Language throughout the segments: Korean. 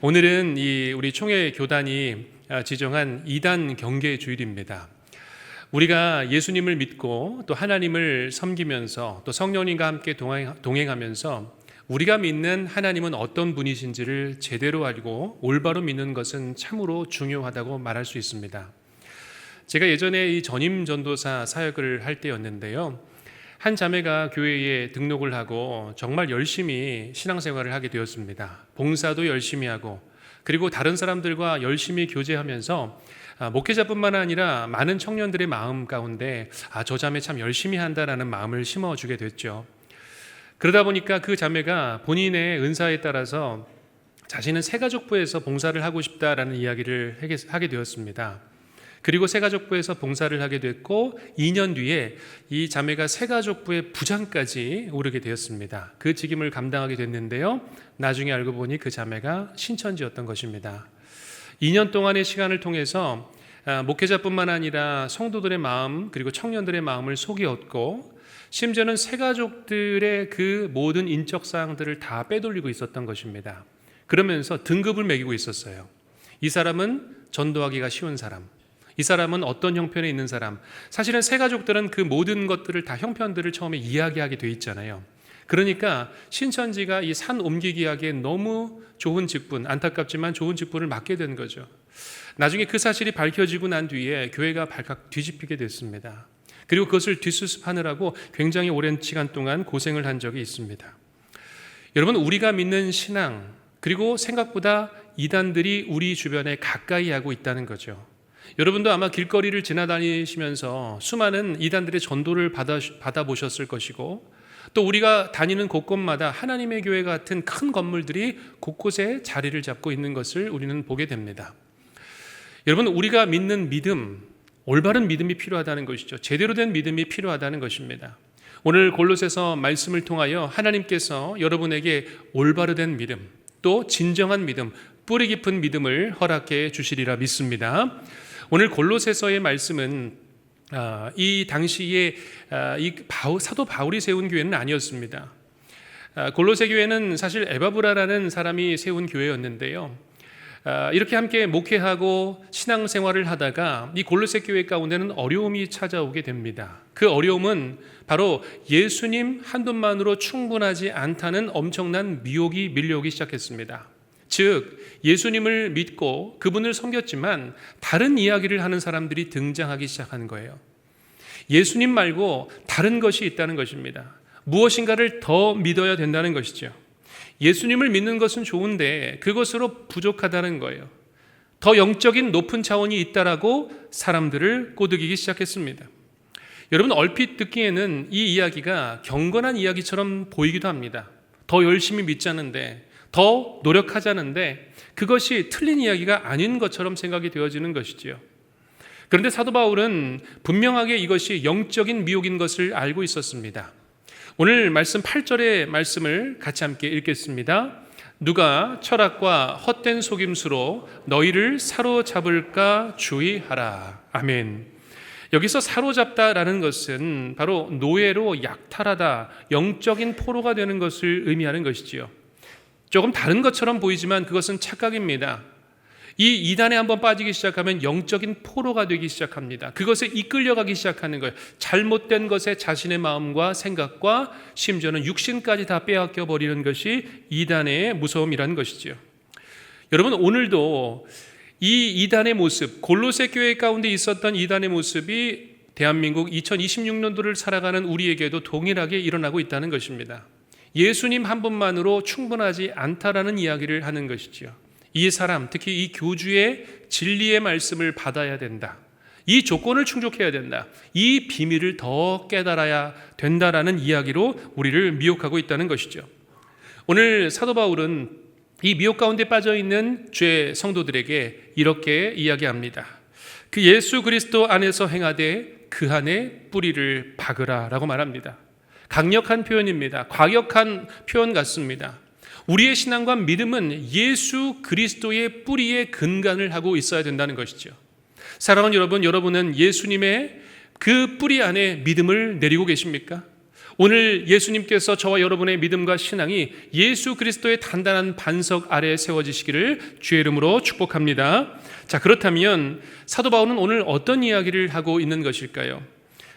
오늘은 우리 총회 교단이 지정한 2단 경계 주일입니다. 우리가 예수님을 믿고 또 하나님을 섬기면서 또 성령님과 함께 동행하면서 우리가 믿는 하나님은 어떤 분이신지를 제대로 알고 올바로 믿는 것은 참으로 중요하다고 말할 수 있습니다. 제가 예전에 이 전임 전도사 사역을 할 때였는데요. 한 자매가 교회에 등록을 하고 정말 열심히 신앙생활을 하게 되었습니다. 봉사도 열심히 하고 그리고 다른 사람들과 열심히 교제하면서 목회자뿐만 아니라 많은 청년들의 마음 가운데 저 자매 참 열심히 한다라는 마음을 심어주게 됐죠. 그러다 보니까 그 자매가 본인의 은사에 따라서 자신은 새가족부에서 봉사를 하고 싶다라는 이야기를 하게 되었습니다. 그리고 새가족부에서 봉사를 하게 됐고 2년 뒤에 이 자매가 새가족부의 부장까지 오르게 되었습니다. 그 직임을 감당하게 됐는데요. 나중에 알고 보니 그 자매가 신천지였던 것입니다. 2년 동안의 시간을 통해서 목회자뿐만 아니라 성도들의 마음 그리고 청년들의 마음을 속이 얻고 심지어는 새가족들의 그 모든 인적 사항들을 다 빼돌리고 있었던 것입니다. 그러면서 등급을 매기고 있었어요. 이 사람은 전도하기가 쉬운 사람, 이 사람은 어떤 형편에 있는 사람. 사실은 새가족들은 그 모든 것들을 다 형편들을 처음에 이야기하게 돼 있잖아요. 그러니까 신천지가 이 산 옮기기 하기에 너무 좋은 직분, 안타깝지만 좋은 직분을 맡게 된 거죠. 나중에 그 사실이 밝혀지고 난 뒤에 교회가 발칵 뒤집히게 됐습니다. 그리고 그것을 뒷수습하느라고 굉장히 오랜 시간 동안 고생을 한 적이 있습니다. 여러분, 우리가 믿는 신앙 그리고 생각보다 이단들이 우리 주변에 가까이 하고 있다는 거죠. 여러분도 아마 길거리를 지나다니시면서 수많은 이단들의 전도를 받아보셨을 것이고 또 우리가 다니는 곳곳마다 하나님의 교회 같은 큰 건물들이 곳곳에 자리를 잡고 있는 것을 우리는 보게 됩니다. 여러분, 우리가 믿는 믿음, 올바른 믿음이 필요하다는 것이죠. 제대로 된 믿음이 필요하다는 것입니다. 오늘 골로새서 말씀을 통하여 하나님께서 여러분에게 올바로 된 믿음, 또 진정한 믿음, 뿌리 깊은 믿음을 허락해 주시리라 믿습니다. 오늘 골로새서의 말씀은 이 당시에 사도 바울이 세운 교회는 아니었습니다. 골로새 교회는 사실 에바브라라는 사람이 세운 교회였는데요. 이렇게 함께 목회하고 신앙생활을 하다가 이 골로새 교회 가운데는 어려움이 찾아오게 됩니다. 그 어려움은 바로 예수님 한 분만으로 충분하지 않다는 엄청난 미혹이 밀려오기 시작했습니다. 즉 예수님을 믿고 그분을 섬겼지만 다른 이야기를 하는 사람들이 등장하기 시작하는 거예요. 예수님 말고 다른 것이 있다는 것입니다. 무엇인가를 더 믿어야 된다는 것이죠. 예수님을 믿는 것은 좋은데 그것으로 부족하다는 거예요. 더 영적인 높은 차원이 있다라고 사람들을 꼬드기기 시작했습니다. 여러분, 얼핏 듣기에는 이 이야기가 경건한 이야기처럼 보이기도 합니다. 더 열심히 믿자는데, 더 노력하자는데 그것이 틀린 이야기가 아닌 것처럼 생각이 되어지는 것이지요. 그런데 사도 바울은 분명하게 이것이 영적인 미혹인 것을 알고 있었습니다. 오늘 말씀 8절의 말씀을 같이 함께 읽겠습니다. 누가 철학과 헛된 속임수로 너희를 사로잡을까 주의하라. 아멘. 여기서 사로잡다라는 것은 바로 노예로 약탈하다, 영적인 포로가 되는 것을 의미하는 것이지요. 조금 다른 것처럼 보이지만 그것은 착각입니다. 이 이단에 한번 빠지기 시작하면 영적인 포로가 되기 시작합니다. 그것에 이끌려가기 시작하는 거예요. 잘못된 것에 자신의 마음과 생각과 심지어는 육신까지 다 빼앗겨 버리는 것이 이단의 무서움이라는 것이죠. 여러분, 오늘도 이 이단의 모습, 골로새 교회 가운데 있었던 이단의 모습이 대한민국 2026년도를 살아가는 우리에게도 동일하게 일어나고 있다는 것입니다. 예수님 한 분만으로 충분하지 않다라는 이야기를 하는 것이지요. 이 사람, 특히 이 교주의 진리의 말씀을 받아야 된다. 이 조건을 충족해야 된다. 이 비밀을 더 깨달아야 된다라는 이야기로 우리를 미혹하고 있다는 것이죠. 오늘 사도 바울은 이 미혹 가운데 빠져있는 죄 성도들에게 이렇게 이야기합니다. 그 예수 그리스도 안에서 행하되 그 안에 뿌리를 박으라 라고 말합니다. 강력한 표현입니다. 과격한 표현 같습니다. 우리의 신앙과 믿음은 예수 그리스도의 뿌리에 근간을 하고 있어야 된다는 것이죠. 사랑하는 여러분, 여러분은 예수님의 그 뿌리 안에 믿음을 내리고 계십니까? 오늘 예수님께서 저와 여러분의 믿음과 신앙이 예수 그리스도의 단단한 반석 아래에 세워지시기를 주의 이름으로 축복합니다. 자, 그렇다면 사도 바울은 오늘 어떤 이야기를 하고 있는 것일까요?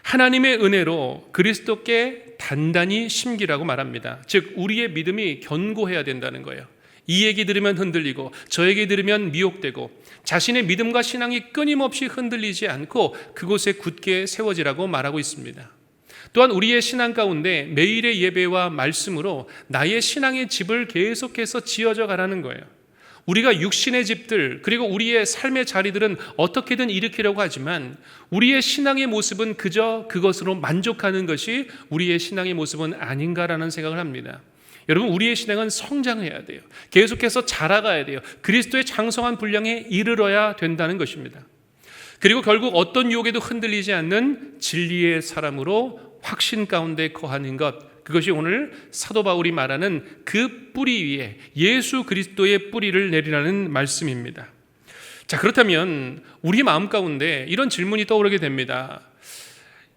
하나님의 은혜로 그리스도께 단단히 심기라고 말합니다. 즉 우리의 믿음이 견고해야 된다는 거예요. 이 얘기 들으면 흔들리고 저 얘기 들으면 미혹되고 자신의 믿음과 신앙이 끊임없이 흔들리지 않고 그곳에 굳게 세워지라고 말하고 있습니다. 또한 우리의 신앙 가운데 매일의 예배와 말씀으로 나의 신앙의 집을 계속해서 지어져 가라는 거예요. 우리가 육신의 집들 그리고 우리의 삶의 자리들은 어떻게든 일으키려고 하지만 우리의 신앙의 모습은 그저 그것으로 만족하는 것이 우리의 신앙의 모습은 아닌가라는 생각을 합니다. 여러분, 우리의 신앙은 성장해야 돼요. 계속해서 자라가야 돼요. 그리스도의 장성한 분량에 이르러야 된다는 것입니다. 그리고 결국 어떤 유혹에도 흔들리지 않는 진리의 사람으로 확신 가운데 거하는 것, 그것이 오늘 사도 바울이 말하는 그 뿌리 위에 예수 그리스도의 뿌리를 내리라는 말씀입니다. 자, 그렇다면 우리 마음 가운데 이런 질문이 떠오르게 됩니다.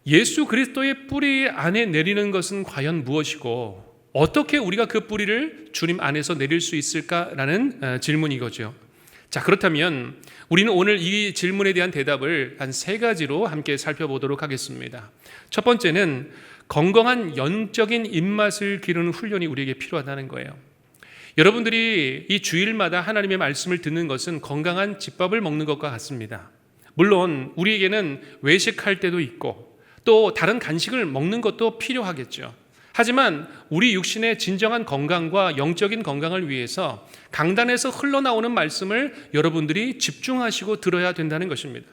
예수 그리스도의 뿌리 안에 내리는 것은 과연 무엇이고 어떻게 우리가 그 뿌리를 주님 안에서 내릴 수 있을까라는 질문이거죠. 자, 그렇다면 우리는 오늘 이 질문에 대한 대답을 한 3가지로 함께 살펴보도록 하겠습니다. 첫 번째는 건강한 영적인 입맛을 기르는 훈련이 우리에게 필요하다는 거예요. 여러분들이 이 주일마다 하나님의 말씀을 듣는 것은 건강한 집밥을 먹는 것과 같습니다. 물론 우리에게는 외식할 때도 있고 또 다른 간식을 먹는 것도 필요하겠죠. 하지만 우리 육신의 진정한 건강과 영적인 건강을 위해서 강단에서 흘러나오는 말씀을 여러분들이 집중하시고 들어야 된다는 것입니다.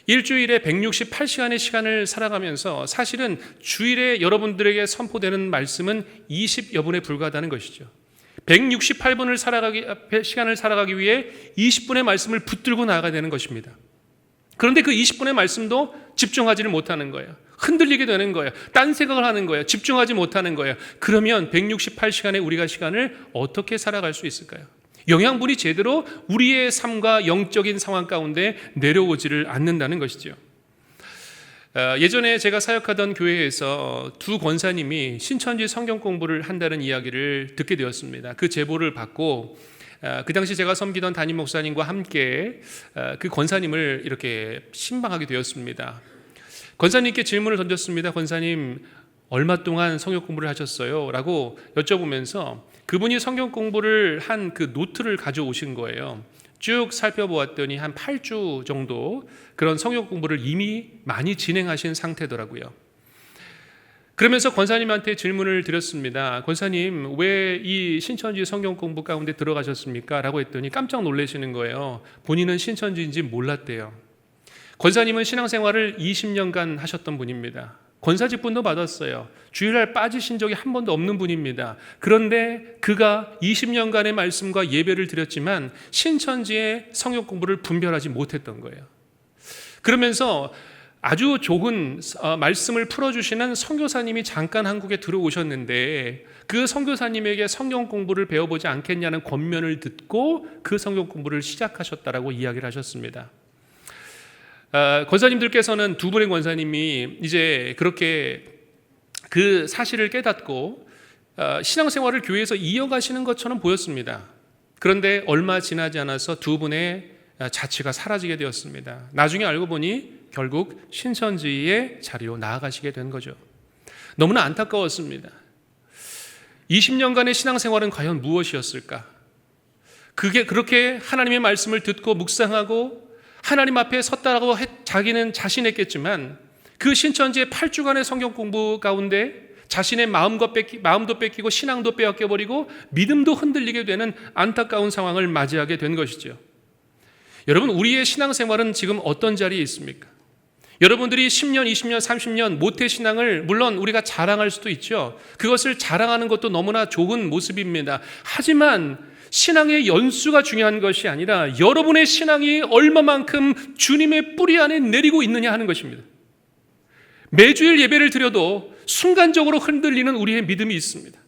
일주일에 168시간의 시간을 살아가면서 사실은 주일에 여러분들에게 선포되는 말씀은 20여 분에 불과하다는 것이죠. 168분을 시간을 살아가기 위해 20분의 말씀을 붙들고 나아가야 되는 것입니다. 그런데 그 20분의 말씀도 집중하지를 못하는 거예요. 흔들리게 되는 거예요. 딴 생각을 하는 거예요. 집중하지 못하는 거예요. 그러면 168시간의 우리가 시간을 어떻게 살아갈 수 있을까요? 영양분이 제대로 우리의 삶과 영적인 상황 가운데 내려오지를 않는다는 것이죠. 예전에 제가 사역하던 교회에서 2 권사님이 신천지 성경 공부를 한다는 이야기를 듣게 되었습니다. 그 제보를 받고 그 당시 제가 섬기던 담임 목사님과 함께 그 권사님을 이렇게 신방하게 되었습니다. 권사님께 질문을 던졌습니다. 권사님, 얼마 동안 성경 공부를 하셨어요? 라고 여쭤보면서 그분이 성경 공부를 한 그 노트를 가져오신 거예요. 쭉 살펴보았더니 한 8주 정도 그런 성경 공부를 이미 많이 진행하신 상태더라고요. 그러면서 권사님한테 질문을 드렸습니다. 권사님, 왜 이 신천지 성경 공부 가운데 들어가셨습니까? 라고 했더니 깜짝 놀라시는 거예요. 본인은 신천지인지 몰랐대요. 권사님은 신앙생활을 20년간 하셨던 분입니다. 권사직분도 받았어요. 주일날 빠지신 적이 한 번도 없는 분입니다. 그런데 그가 20년간의 말씀과 예배를 드렸지만 신천지의 성경 공부를 분별하지 못했던 거예요. 그러면서 아주 좋은 말씀을 풀어주시는 선교사님이 잠깐 한국에 들어오셨는데 그 선교사님에게 성경 공부를 배워보지 않겠냐는 권면을 듣고 그 성경 공부를 시작하셨다라고 이야기를 하셨습니다. 권사님들께서는 2분의 권사님이 이제 그렇게 그 사실을 깨닫고 신앙생활을 교회에서 이어가시는 것처럼 보였습니다. 그런데 얼마 지나지 않아서 2분의 자취가 사라지게 되었습니다. 나중에 알고 보니 결국 신천지의 자리로 나아가시게 된 거죠. 너무나 안타까웠습니다. 20년간의 신앙생활은 과연 무엇이었을까? 그게 그렇게 하나님의 말씀을 듣고 묵상하고 하나님 앞에 섰다라고 자기는 자신했겠지만 그 신천지의 8주간의 성경 공부 가운데 자신의 마음도 뺏기고 신앙도 빼앗겨버리고 믿음도 흔들리게 되는 안타까운 상황을 맞이하게 된 것이죠. 여러분, 우리의 신앙생활은 지금 어떤 자리에 있습니까? 여러분들이 10년, 20년, 30년 모태신앙을 물론 우리가 자랑할 수도 있죠. 그것을 자랑하는 것도 너무나 좋은 모습입니다. 하지만 신앙의 연수가 중요한 것이 아니라 여러분의 신앙이 얼마만큼 주님의 뿌리 안에 내리고 있느냐 하는 것입니다. 매주일 예배를 드려도 순간적으로 흔들리는 우리의 믿음이 있습니다.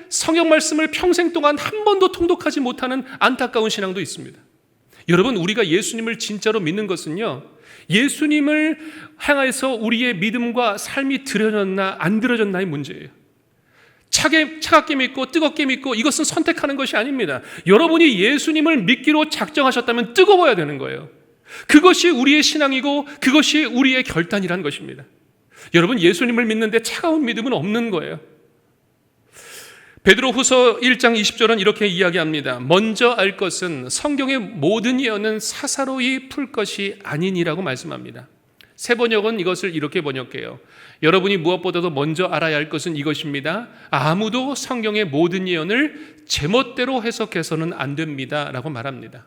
성경 말씀을 평생 동안 한 번도 통독하지 못하는 안타까운 신앙도 있습니다. 여러분, 우리가 예수님을 진짜로 믿는 것은요, 예수님을 향해서 우리의 믿음과 삶이 들어졌나 안 들어졌나의 문제예요. 차갑게 믿고 뜨겁게 믿고 이것은 선택하는 것이 아닙니다. 여러분이 예수님을 믿기로 작정하셨다면 뜨거워야 되는 거예요. 그것이 우리의 신앙이고 그것이 우리의 결단이라는 것입니다. 여러분, 예수님을 믿는데 차가운 믿음은 없는 거예요. 베드로후서 1장 20절은 이렇게 이야기합니다. 먼저 알 것은 성경의 모든 예언은 사사로이 풀 것이 아니니라고 말씀합니다. 새 번역은 이것을 이렇게 번역해요. 여러분이 무엇보다도 먼저 알아야 할 것은 이것입니다. 아무도 성경의 모든 예언을 제멋대로 해석해서는 안 됩니다 라고 말합니다.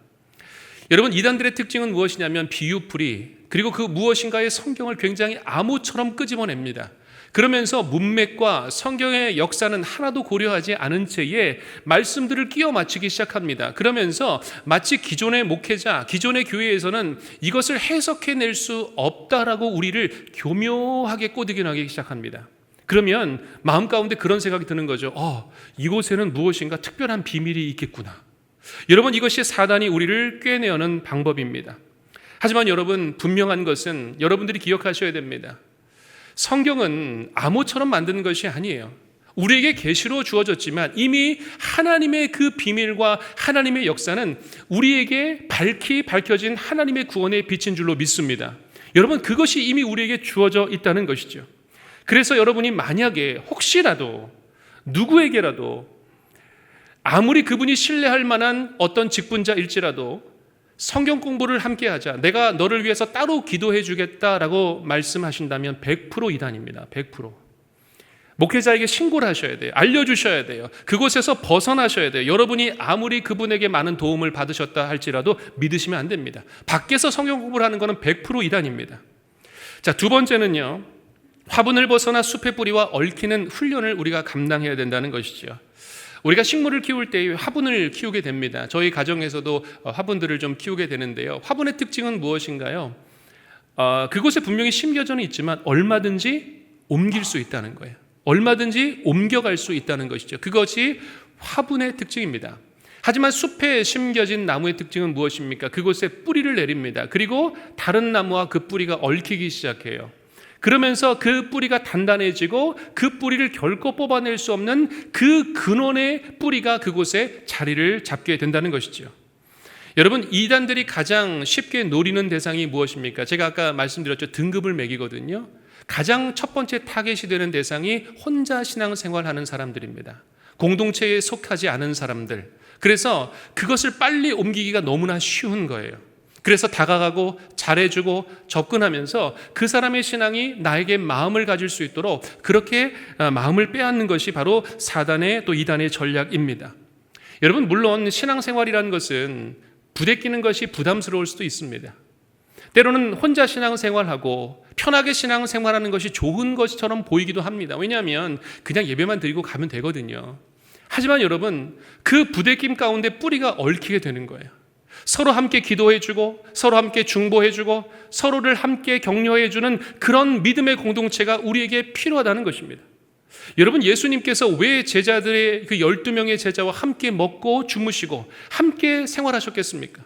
여러분, 이단들의 특징은 무엇이냐면 비유풀이, 그리고 그 무엇인가의 성경을 굉장히 암호처럼 끄집어냅니다. 그러면서 문맥과 성경의 역사는 하나도 고려하지 않은 채에 말씀들을 끼워 맞추기 시작합니다. 그러면서 마치 기존의 목회자, 기존의 교회에서는 이것을 해석해낼 수 없다라고 우리를 교묘하게 꼬드겨나기 시작합니다. 그러면 마음 가운데 그런 생각이 드는 거죠. 이곳에는 무엇인가 특별한 비밀이 있겠구나. 여러분, 이것이 사단이 우리를 꿰내어는 방법입니다. 하지만 여러분, 분명한 것은 여러분들이 기억하셔야 됩니다. 성경은 암호처럼 만드는 것이 아니에요. 우리에게 계시로 주어졌지만 이미 하나님의 그 비밀과 하나님의 역사는 우리에게 밝혀진 하나님의 구원의 빛인 줄로 믿습니다. 여러분, 그것이 이미 우리에게 주어져 있다는 것이죠. 그래서 여러분이 만약에 혹시라도 누구에게라도 아무리 그분이 신뢰할 만한 어떤 직분자일지라도 성경 공부를 함께 하자, 내가 너를 위해서 따로 기도해 주겠다라고 말씀하신다면 100% 이단입니다. 100%. 목회자에게 신고를 하셔야 돼요. 알려주셔야 돼요. 그곳에서 벗어나셔야 돼요. 여러분이 아무리 그분에게 많은 도움을 받으셨다 할지라도 믿으시면 안 됩니다. 밖에서 성경 공부를 하는 것은 100% 이단입니다. 자, 두 번째는요, 화분을 벗어나 숲의 뿌리와 얽히는 훈련을 우리가 감당해야 된다는 것이죠. 우리가 식물을 키울 때 화분을 키우게 됩니다. 저희 가정에서도 화분들을 좀 키우게 되는데요. 화분의 특징은 무엇인가요? 그곳에 분명히 심겨져는 있지만 얼마든지 옮길 수 있다는 거예요. 얼마든지 옮겨갈 수 있다는 것이죠. 그것이 화분의 특징입니다. 하지만 숲에 심겨진 나무의 특징은 무엇입니까? 그곳에 뿌리를 내립니다. 그리고 다른 나무와 그 뿌리가 얽히기 시작해요. 그러면서 그 뿌리가 단단해지고 그 뿌리를 결코 뽑아낼 수 없는 그 근원의 뿌리가 그곳에 자리를 잡게 된다는 것이죠. 여러분, 이단들이 가장 쉽게 노리는 대상이 무엇입니까? 제가 아까 말씀드렸죠. 등급을 매기거든요. 가장 첫 번째 타겟이 되는 대상이 혼자 신앙생활하는 사람들입니다. 공동체에 속하지 않은 사람들. 그래서 그것을 빨리 옮기기가 너무나 쉬운 거예요. 그래서 다가가고 잘해주고 접근하면서 그 사람의 신앙이 나에게 마음을 가질 수 있도록 그렇게 마음을 빼앗는 것이 바로 사단의 또 이단의 전략입니다. 여러분, 물론 신앙생활이라는 것은 부대끼는 것이 부담스러울 수도 있습니다. 때로는 혼자 신앙생활하고 편하게 신앙생활하는 것이 좋은 것처럼 보이기도 합니다. 왜냐하면 그냥 예배만 드리고 가면 되거든요. 하지만 여러분, 그 부대낌 가운데 뿌리가 얽히게 되는 거예요. 서로 함께 기도해주고 서로 함께 중보해주고 서로를 함께 격려해주는 그런 믿음의 공동체가 우리에게 필요하다는 것입니다. 여러분, 예수님께서 왜 제자들의 그 12명의 제자와 함께 먹고 주무시고 함께 생활하셨겠습니까?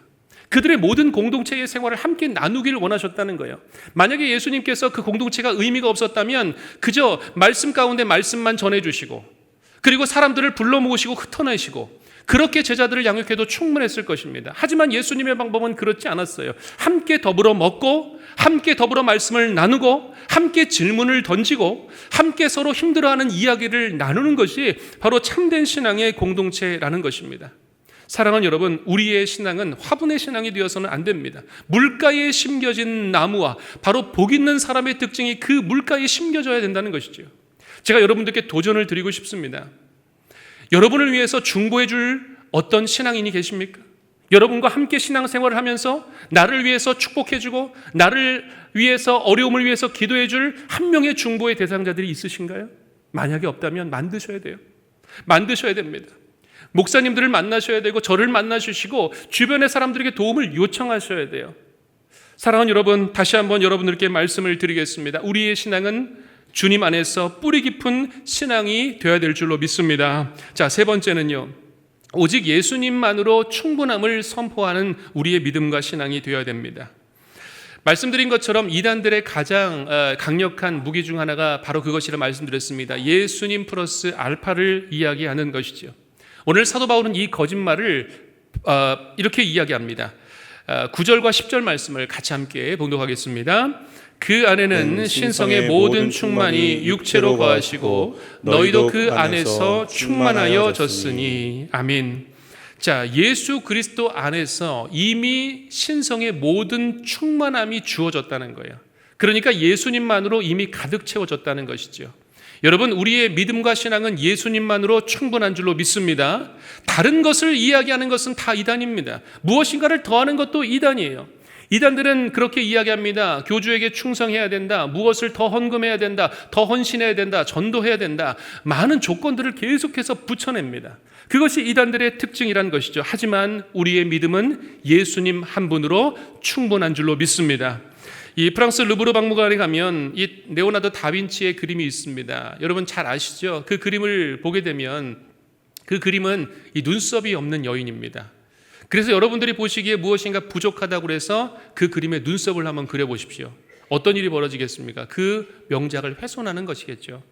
그들의 모든 공동체의 생활을 함께 나누기를 원하셨다는 거예요. 만약에 예수님께서 그 공동체가 의미가 없었다면 그저 말씀 가운데 말씀만 전해주시고 그리고 사람들을 불러 모으시고 흩어내시고 그렇게 제자들을 양육해도 충분했을 것입니다. 하지만 예수님의 방법은 그렇지 않았어요. 함께 더불어 먹고 함께 더불어 말씀을 나누고 함께 질문을 던지고 함께 서로 힘들어하는 이야기를 나누는 것이 바로 참된 신앙의 공동체라는 것입니다. 사랑하는 여러분, 우리의 신앙은 화분의 신앙이 되어서는 안 됩니다. 물가에 심겨진 나무와 바로 복 있는 사람의 특징이 그 물가에 심겨져야 된다는 것이죠. 제가 여러분들께 도전을 드리고 싶습니다. 여러분을 위해서 중보해 줄 어떤 신앙인이 계십니까? 여러분과 함께 신앙생활을 하면서 나를 위해서 축복해 주고 나를 위해서 어려움을 위해서 기도해 줄 한 명의 중보의 대상자들이 있으신가요? 만약에 없다면 만드셔야 돼요. 만드셔야 됩니다. 목사님들을 만나셔야 되고 저를 만나주시고 주변의 사람들에게 도움을 요청하셔야 돼요. 사랑하는 여러분, 다시 한번 여러분들께 말씀을 드리겠습니다. 우리의 신앙은 주님 안에서 뿌리 깊은 신앙이 되어야 될 줄로 믿습니다. 자, 세 번째는요, 오직 예수님만으로 충분함을 선포하는 우리의 믿음과 신앙이 되어야 됩니다. 말씀드린 것처럼 이단들의 가장 강력한 무기 중 하나가 바로 그것이라 말씀드렸습니다. 예수님 플러스 알파를 이야기하는 것이죠. 오늘 사도 바울은 이 거짓말을 이렇게 이야기합니다. 9절과 10절 말씀을 같이 함께 봉독하겠습니다. 그 안에는 신성의 모든 충만이 육체로 거하시고 너희도 그 안에서 충만하여졌으니. 아멘. 자, 예수 그리스도 안에서 이미 신성의 모든 충만함이 주어졌다는 거예요. 그러니까 예수님만으로 이미 가득 채워졌다는 것이죠. 여러분, 우리의 믿음과 신앙은 예수님만으로 충분한 줄로 믿습니다. 다른 것을 이야기하는 것은 다 이단입니다. 무엇인가를 더하는 것도 이단이에요. 이단들은 그렇게 이야기합니다. 교주에게 충성해야 된다. 무엇을 더 헌금해야 된다. 더 헌신해야 된다. 전도해야 된다. 많은 조건들을 계속해서 붙여냅니다. 그것이 이단들의 특징이란 것이죠. 하지만 우리의 믿음은 예수님 한 분으로 충분한 줄로 믿습니다. 이 프랑스 루브르 박물관에 가면 이 레오나르도 다빈치의 그림이 있습니다. 여러분 잘 아시죠? 그 그림을 보게 되면 그 그림은 이 눈썹이 없는 여인입니다. 그래서 여러분들이 보시기에 무엇인가 부족하다고 해서 그 그림에 눈썹을 한번 그려보십시오. 어떤 일이 벌어지겠습니까? 그 명작을 훼손하는 것이겠죠.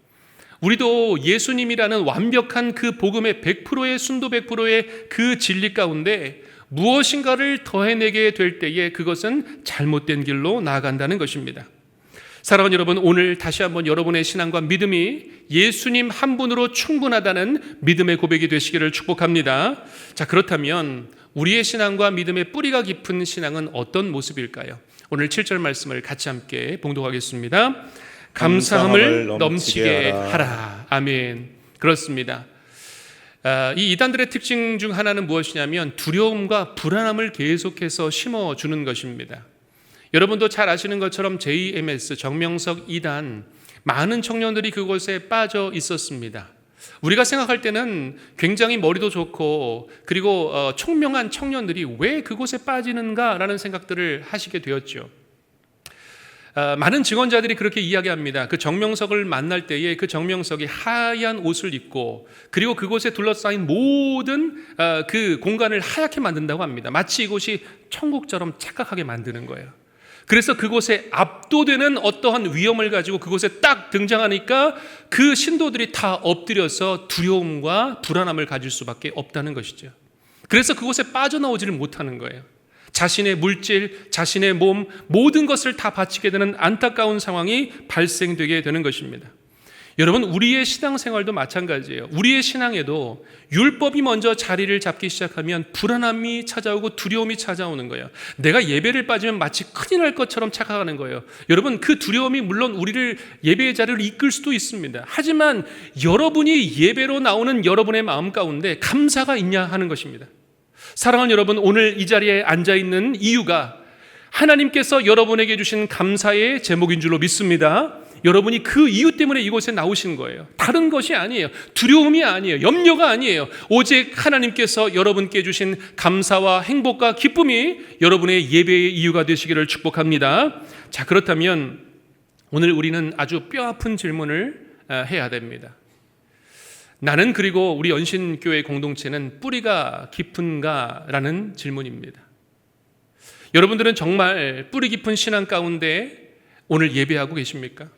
우리도 예수님이라는 완벽한 그 복음의 100%의 순도 100%의 그 진리 가운데 무엇인가를 더해내게 될 때에 그것은 잘못된 길로 나아간다는 것입니다. 사랑하는 여러분, 오늘 다시 한번 여러분의 신앙과 믿음이 예수님 한 분으로 충분하다는 믿음의 고백이 되시기를 축복합니다. 자, 그렇다면 우리의 신앙과 믿음의 뿌리가 깊은 신앙은 어떤 모습일까요? 오늘 7절 말씀을 같이 함께 봉독하겠습니다. 감사함을 넘치게 하라. 아멘. 그렇습니다. 이 이단들의 특징 중 하나는 무엇이냐면 두려움과 불안함을 계속해서 심어주는 것입니다. 여러분도 잘 아시는 것처럼 JMS 정명석 이단 많은 청년들이 그곳에 빠져 있었습니다. 우리가 생각할 때는 굉장히 머리도 좋고 그리고 총명한 청년들이 왜 그곳에 빠지는가라는 생각들을 하시게 되었죠. 많은 증언자들이 그렇게 이야기합니다. 그 정명석을 만날 때에 그 정명석이 하얀 옷을 입고 그리고 그곳에 둘러싸인 모든 그 공간을 하얗게 만든다고 합니다. 마치 이곳이 천국처럼 착각하게 만드는 거예요. 그래서 그곳에 압도되는 어떠한 위험을 가지고 그곳에 딱 등장하니까 그 신도들이 다 엎드려서 두려움과 불안함을 가질 수밖에 없다는 것이죠. 그래서 그곳에 빠져나오지를 못하는 거예요. 자신의 물질, 자신의 몸, 모든 것을 다 바치게 되는 안타까운 상황이 발생되게 되는 것입니다. 여러분, 우리의 신앙생활도 마찬가지예요. 우리의 신앙에도 율법이 먼저 자리를 잡기 시작하면 불안함이 찾아오고 두려움이 찾아오는 거예요. 내가 예배를 빠지면 마치 큰일 날 것처럼 착각하는 거예요. 여러분, 그 두려움이 물론 우리를 예배의 자리를 이끌 수도 있습니다. 하지만 여러분이 예배로 나오는 여러분의 마음 가운데 감사가 있냐 하는 것입니다. 사랑하는 여러분, 오늘 이 자리에 앉아있는 이유가 하나님께서 여러분에게 주신 감사의 제목인 줄로 믿습니다. 여러분이 그 이유 때문에 이곳에 나오신 거예요. 다른 것이 아니에요. 두려움이 아니에요. 염려가 아니에요. 오직 하나님께서 여러분께 주신 감사와 행복과 기쁨이 여러분의 예배의 이유가 되시기를 축복합니다. 자, 그렇다면 오늘 우리는 아주 뼈아픈 질문을 해야 됩니다. 나는 그리고 우리 연신교회 공동체는 뿌리가 깊은가라는 질문입니다. 여러분들은 정말 뿌리 깊은 신앙 가운데 오늘 예배하고 계십니까?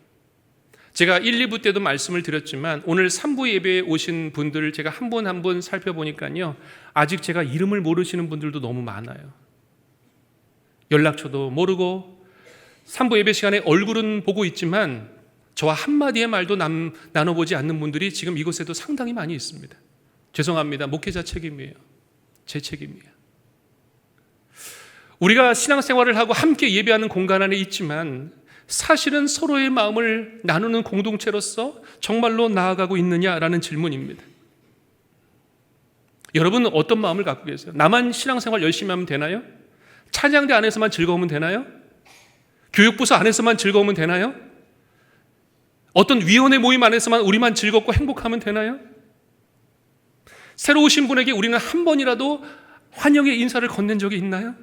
제가 1, 2부 때도 말씀을 드렸지만 오늘 3부 예배에 오신 분들을 제가 한 분 한 분 살펴보니까요, 아직 제가 이름을 모르시는 분들도 너무 많아요. 연락처도 모르고 3부 예배 시간에 얼굴은 보고 있지만 저와 한마디의 말도 나눠보지 않는 분들이 지금 이곳에도 상당히 많이 있습니다. 죄송합니다. 목회자 책임이에요. 제 책임이에요. 우리가 신앙생활을 하고 함께 예배하는 공간 안에 있지만 사실은 서로의 마음을 나누는 공동체로서 정말로 나아가고 있느냐라는 질문입니다. 여러분은 어떤 마음을 갖고 계세요? 나만 신앙생활 열심히 하면 되나요? 찬양대 안에서만 즐거우면 되나요? 교육부서 안에서만 즐거우면 되나요? 어떤 위원회 모임 안에서만 우리만 즐겁고 행복하면 되나요? 새로 오신 분에게 우리는 한 번이라도 환영의 인사를 건넨 적이 있나요?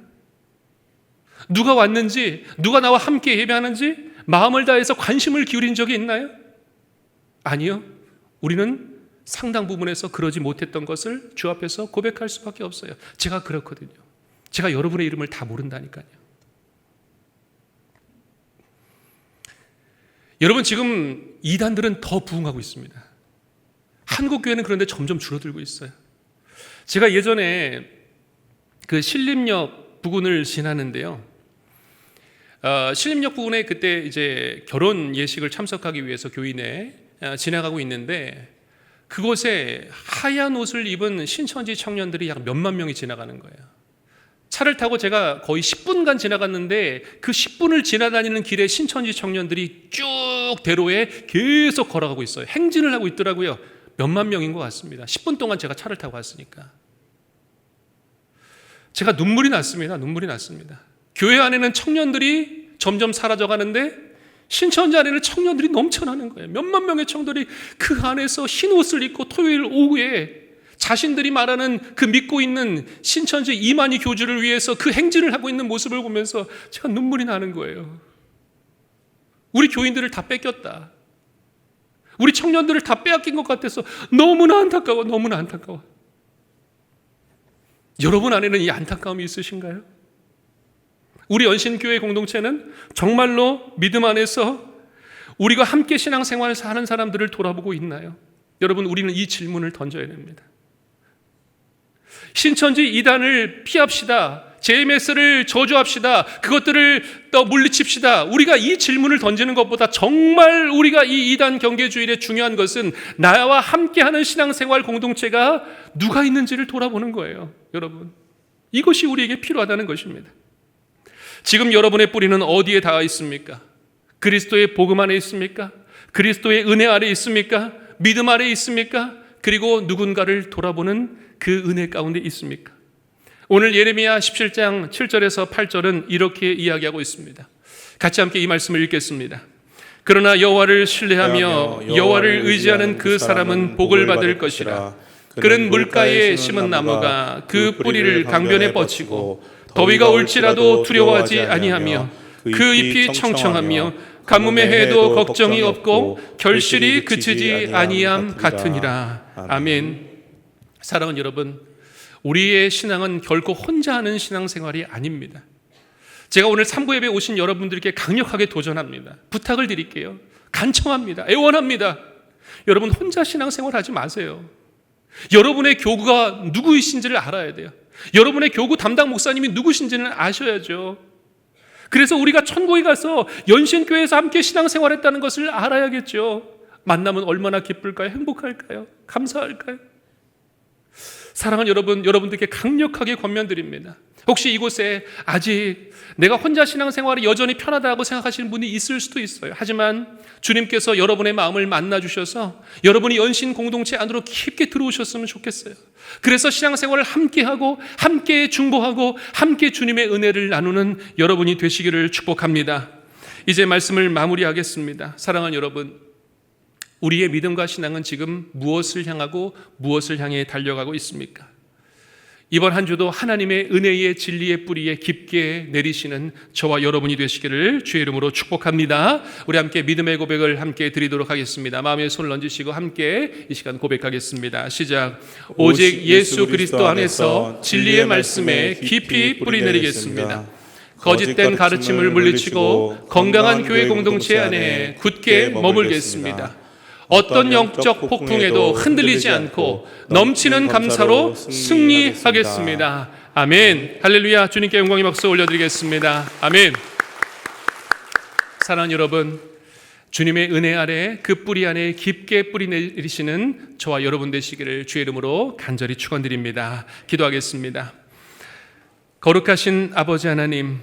누가 왔는지, 누가 나와 함께 예배하는지 마음을 다해서 관심을 기울인 적이 있나요? 아니요. 우리는 상당 부분에서 그러지 못했던 것을 주 앞에서 고백할 수밖에 없어요. 제가 그렇거든요. 제가 여러분의 이름을 다 모른다니까요. 여러분, 지금 이단들은 더 부흥하고 있습니다. 한국 교회는 그런데 점점 줄어들고 있어요. 제가 예전에 그 신림역 부근을 지나는데요. 신림역 부근에 그때 이제 결혼 예식을 참석하기 위해서 교인에 지나가고 있는데, 그곳에 하얀 옷을 입은 신천지 청년들이 약 몇만 명이 지나가는 거예요. 차를 타고 제가 거의 10분간 지나갔는데, 그 10분을 지나다니는 길에 신천지 청년들이 쭉 대로에 계속 걸어가고 있어요. 행진을 하고 있더라고요. 몇만 명인 것 같습니다. 10분 동안 제가 차를 타고 갔으니까. 제가 눈물이 났습니다. 눈물이 났습니다. 교회 안에는 청년들이 점점 사라져가는데, 신천지 안에는 청년들이 넘쳐나는 거예요. 몇만 명의 청년들이 그 안에서 흰 옷을 입고 토요일 오후에 자신들이 말하는 그 믿고 있는 신천지 이만희 교주를 위해서 그 행진을 하고 있는 모습을 보면서 제가 눈물이 나는 거예요. 우리 교인들을 다 뺏겼다. 우리 청년들을 다 빼앗긴 것 같아서 너무나 안타까워, 너무나 안타까워. 여러분 안에는 이 안타까움이 있으신가요? 우리 연신교회 공동체는 정말로 믿음 안에서 우리가 함께 신앙생활을 사는 사람들을 돌아보고 있나요? 여러분, 우리는 이 질문을 던져야 됩니다. 신천지 이단을 피합시다. JMS를 저주합시다. 그것들을 또 물리칩시다. 우리가 이 질문을 던지는 것보다 정말 우리가 이 이단 경계주일에 중요한 것은 나와 함께하는 신앙생활 공동체가 누가 있는지를 돌아보는 거예요. 여러분, 이것이 우리에게 필요하다는 것입니다. 지금 여러분의 뿌리는 어디에 닿아 있습니까? 그리스도의 복음 안에 있습니까? 그리스도의 은혜 아래 있습니까? 믿음 아래 있습니까? 그리고 누군가를 돌아보는 그 은혜 가운데 있습니까? 오늘 예레미야 17장 7절에서 8절은 이렇게 이야기하고 있습니다. 같이 함께 이 말씀을 읽겠습니다. 그러나 여호와를 신뢰하며 여호와를 의지하는 그 사람은 복을 받을 것이라. 그는 물가에 심은 나무가 그 뿌리를 강변에 뻗치고 더위가 올지라도 두려워하지 아니하며 그 잎이 청청하며 가뭄의 해에도 걱정이 없고 결실이 그치지 아니함 같으니라. 아멘. 사랑하는 여러분, 우리의 신앙은 결코 혼자 하는 신앙생활이 아닙니다. 제가 오늘 3부 예배에 오신 여러분들께 강력하게 도전합니다. 부탁을 드릴게요. 간청합니다. 애원합니다. 여러분, 혼자 신앙생활 하지 마세요. 여러분의 교구가 누구이신지를 알아야 돼요. 여러분의 교구 담당 목사님이 누구신지는 아셔야죠. 그래서 우리가 천국에 가서 연신교회에서 함께 신앙생활했다는 것을 알아야겠죠. 만나면 얼마나 기쁠까요? 행복할까요? 감사할까요? 사랑하는 여러분, 여러분들께 강력하게 권면드립니다. 혹시 이곳에 아직 내가 혼자 신앙생활이 여전히 편하다고 생각하시는 분이 있을 수도 있어요. 하지만 주님께서 여러분의 마음을 만나주셔서 여러분이 연신 공동체 안으로 깊게 들어오셨으면 좋겠어요. 그래서 신앙생활을 함께하고 함께 중보하고 함께 주님의 은혜를 나누는 여러분이 되시기를 축복합니다. 이제 말씀을 마무리하겠습니다. 사랑하는 여러분, 우리의 믿음과 신앙은 지금 무엇을 향하고 무엇을 향해 달려가고 있습니까? 이번 한 주도 하나님의 은혜의 진리의 뿌리에 깊게 내리시는 저와 여러분이 되시기를 주의 이름으로 축복합니다. 우리 함께 믿음의 고백을 함께 드리도록 하겠습니다. 마음에 손을 얹으시고 함께 이 시간 고백하겠습니다. 시작. 오직 예수 그리스도 안에서 진리의 말씀에 깊이 뿌리 내리겠습니다. 거짓된 가르침을 물리치고 건강한 교회 공동체 안에 굳게 머물겠습니다. 어떤 영적 폭풍에도 흔들리지 않고 넘치는 감사로 승리하겠습니다. 아멘. 할렐루야. 주님께 영광의 박수 올려드리겠습니다. 아멘. 사랑하는 여러분, 주님의 은혜 아래 그 뿌리 안에 깊게 뿌리 내리시는 저와 여러분 되시기를 주의 이름으로 간절히 축원드립니다. 기도하겠습니다. 거룩하신 아버지 하나님,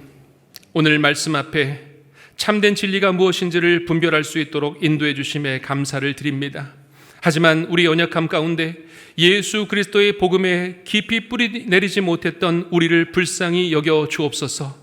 오늘 말씀 앞에 참된 진리가 무엇인지를 분별할 수 있도록 인도해 주심에 감사를 드립니다. 하지만 우리 연약함 가운데 예수 그리스도의 복음에 깊이 뿌리 내리지 못했던 우리를 불쌍히 여겨 주옵소서.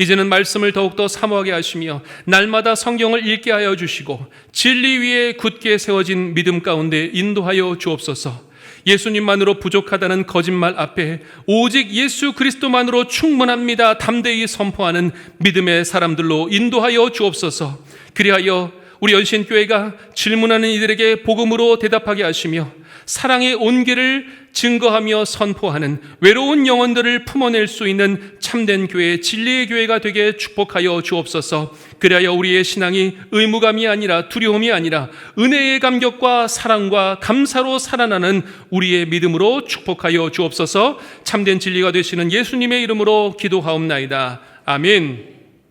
이제는 말씀을 더욱더 사모하게 하시며 날마다 성경을 읽게 하여 주시고 진리 위에 굳게 세워진 믿음 가운데 인도하여 주옵소서. 예수님만으로 부족하다는 거짓말 앞에 오직 예수 그리스도만으로 충분합니다 담대히 선포하는 믿음의 사람들로 인도하여 주옵소서. 그리하여 우리 연신교회가 질문하는 이들에게 복음으로 대답하게 하시며 사랑의 온기를 증거하며 선포하는 외로운 영혼들을 품어낼 수 있는 참된 교회, 진리의 교회가 되게 축복하여 주옵소서. 그래야 우리의 신앙이 의무감이 아니라 두려움이 아니라 은혜의 감격과 사랑과 감사로 살아나는 우리의 믿음으로 축복하여 주옵소서. 참된 진리가 되시는 예수님의 이름으로 기도하옵나이다. 아멘.